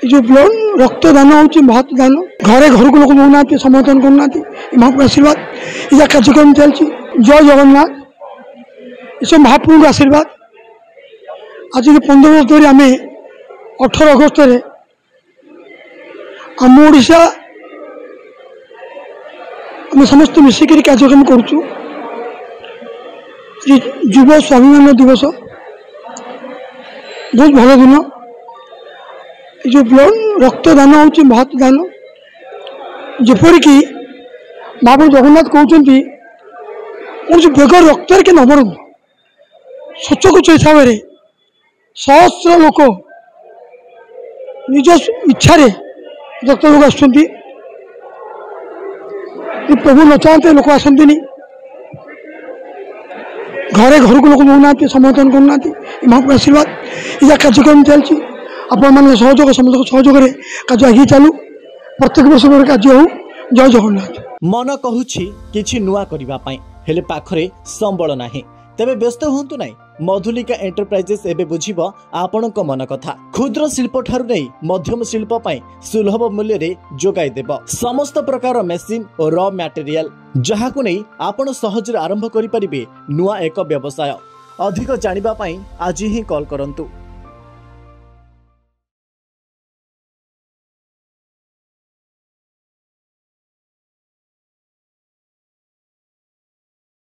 जो ब्लड रक्तदान होची बहुत दान घरे घर को लोक दौना समर्थन करना महाप्रभु आशीर्वाद यह कार्यक्रम चलती जय जगन्नाथ ये महाप्रभु आशीर्वाद आज 15 वर्ष धरी आम 18 अगस्त आम ओडिशा आम समस्त मिसिक कार्यक्रम करुचु युव स्वाभिमान दिवस बहुत भल दिन जो ब्लड रक्तदान होची बहुत दान जेपरिक महाप्रभु जगन्नाथ कहते कौन बेगर रक्त के न मरु सचकुच हिसाब से सहस्र लोक निज इच्छा रक्त लोक आस प्रभु न चाहते लोक आसती घरे घर को लोक दौना समर्थन करना महाप्रभु आशीर्वाद यह कार्यक्रम चलती आपण मान सहयोग समस्त सहयोग कार्य आगे चलू प्रत्येक वर्ष कार्य हो जय जगन्नाथ मन कहूछि किछि नुआ करिबा पई हेले पाखरे संबल नाही तेबे व्यस्त होंतु नाही मधुलिका एंटरप्राइजेस एबे बुझिबो आपणक मन कथा क्षुद्र शिल्प ठारु नै मध्यम शिल्प पई सुलभ मूल्य रे जोगाई देबो समस्त प्रकार मेसिन और रॉ मटेरियल जहाकु नै आपण सहज रे आरंभ करि परिबे नुआ एक व्यवसाय अधिक जानिबा पई आज ही कॉल करंतु।